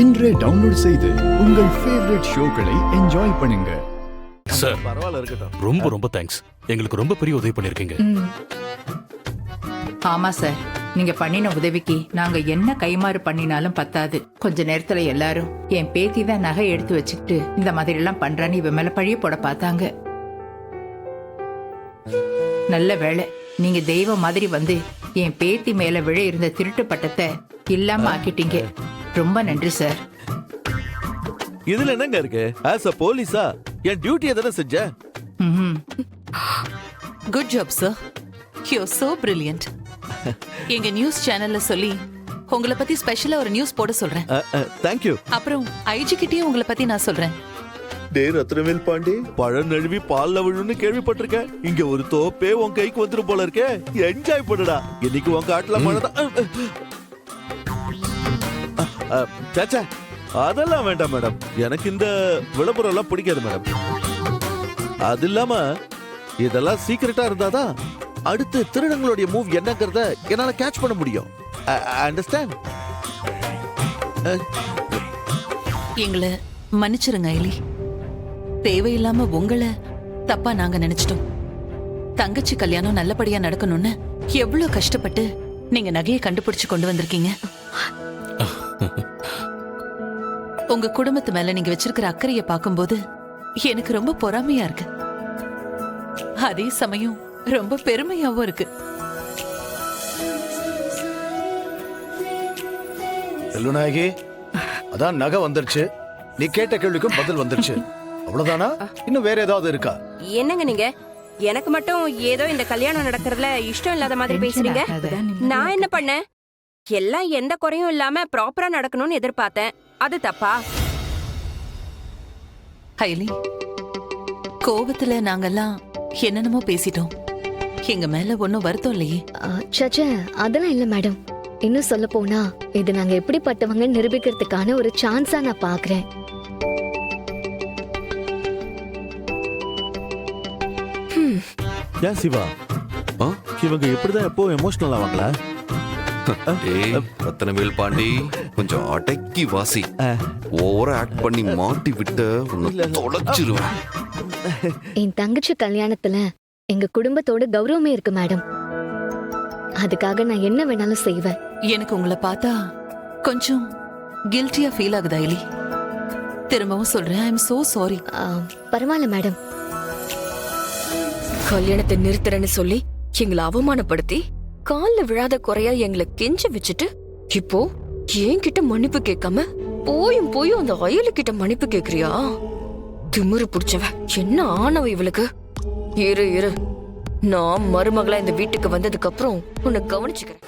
இன்றே டவுன்லோட் செய்து உங்கள் ஃபேவரட் ஷோக்களை என்ஜாய் பண்ணுங்க. சார் பரவாயில்ல இருக்கட்டும். ரொம்ப ரொம்ப தேங்க்ஸ். எங்களுக்கு ரொம்ப பெரிய உதவி பண்ணிருக்கீங்க. ஆமா சார், நீங்க பண்ணின உதவிக்கு நாங்க என்ன கைமாறு பண்ணினாலும் பத்தாது. கொஞ்ச நேரத்துல எல்லாரும் என் பேத்தி தான் நகை எடுத்து வச்சுக்கிட்டு இந்த மாதிரி எல்லாம் பண்றான்னு இவ மேல பழிய போட பார்த்தாங்க. நல்ல வேளை நீங்க தெய்வம் மாதிரி வந்து என் பேத்தி மேல விழ இருந்த திருட்டு பட்டத்தை இல்லாம ஆக்கிட்டீங்க. ரொம்ப நன்றி சார். இதுல என்னங்க இருக்கு? ஆஸ் அ போலீஸா என் டியூட்டியை தானே செஞ்சேன். Good job sir, you are so brilliant. எங்க நியூஸ் சேனல்ல சொல்லி உங்களை பத்தி ஸ்பெஷலா ஒரு நியூஸ் போட சொல்றேன். Thank you. அப்புறம் ஐஜி கிட்டயும் உங்களை பத்தி நான் சொல்றேன். டே ரத்னவேல் பாண்டி, பழம் நழுவி பால்ல விழுன்னு கேள்விப்பட்டிருக்கேன். இங்க ஒரு தோப்பே உன் கைக்கு வந்துரும் போல இருக்கே. என்ஜாய் பண்ணுடா. இன்னைக்கு உன் காட்டுல மழைதான். சாச்சா அதெல்லாம் வேண்டாம் மேடம். எனக்கு இந்த விளம்பரம் எல்லாம் பிடிக்காது மேடம். அது இல்லாம இதெல்லாம் சீக்கிரட்டா இருந்தாதான் அடுத்து திருடங்களுடைய மூவ் என்னங்கறத என்னால கேட்ச் பண்ண முடியும். அண்டர்ஸ்டாண்ட்? எங்களை மன்னிச்சிருங்க ஐலி. தேவையில்லாம உங்களை தப்பா நாங்க நினைச்சிட்டோம். தங்கச்சி கல்யாணம் நல்லபடியா நடக்கணும்னு எவ்வளவு கஷ்டப்பட்டு நீங்க நகையை கண்டுபிடிச்சு கொண்டு வந்திருக்கீங்க. உங்க குடும்பத்து மேல நீங்க வச்சிருக்கிற அக்கறைய பார்க்கும்போது எனக்கு ரொம்ப பொறாமையா இருக்கு. அதே சமயம் ரொம்ப பெருமையாவும் இருக்கு. செல்வநாயகி, அதான் நகை வந்துருச்சு. நீ கேட்ட கேள்விக்கும் பதில் வந்துருச்சு. அவ்வளவுதானா? இன்னும் வேற ஏதாவது இருக்கா? என்னங்க நீங்க எனக்கு மட்டும் ஏதோ இந்த கல்யாணம் நடக்கிறதுல இஷ்டம் இல்லாத மாதிரி பேசுறீங்க. நான் என்ன பண்ணேன்? எல்லாம் எந்த குறையும் இல்லாம ப்ராப்பரா நடக்கணும்னு எதிர்பார்த்தேன். அது தப்பா? ஐலி, கோபத்துல நாங்கெல்லாம் என்னென்னமோ பேசிட்டோம். எங்க மேல ஒன்னும் வருத்தம் இல்லையே. சச்சா, அதெல்லாம் இல்ல மேடம். இன்னும் சொல்ல போனா இது நாங்க எப்படிப்பட்டவங்க நிரூபிக்கிறதுக்கான ஒரு சான்ஸா நான் பாக்குறேன். ஏன் சிவா, இவங்க எப்படிதான் எப்போ எமோஷனல் ஆவாங்களா? ரத்னவேல் பாண்டி, கொஞ்சம் அடக்கி வாசி. ஓவரா ஆக்ட் பண்ணி மாட்டி விட்டு தொலைச்சிருவேன். என் தங்கச்சி கல்யாணத்துல எங்க குடும்பத்தோட கௌரவமே இருக்கு மேடம். அதுக்காக நான் என்ன வேணாலும் செய்வேன். எனக்கு உங்களை பார்த்தா கொஞ்சம் கில்ட்டியா ஃபீல் ஆகுதா ஐலி? திரும்பவும் சொல்றேன், ஐ எம் சோ சாரி. பரவாயில்ல மேடம். கல்யாணத்தை நிறுத்துறேன்னு சொல்லி எங்களை அவமானப்படுத்தி கால்ல விழாத குறையா எங்களை கெஞ்ச வச்சுட்டு இப்போ என்கிட்ட மன்னிப்பு கேட்காம போயும் அந்த அயலு கிட்ட மன்னிப்பு கேக்குறியா? திமிரு புடிச்சவ. என்ன ஆனவ இவளுக்கு? இரு நான் மருமகளா இந்த வீட்டுக்கு வந்ததுக்கு அப்புறம் உன்னை கவனிச்சுக்கிறேன்.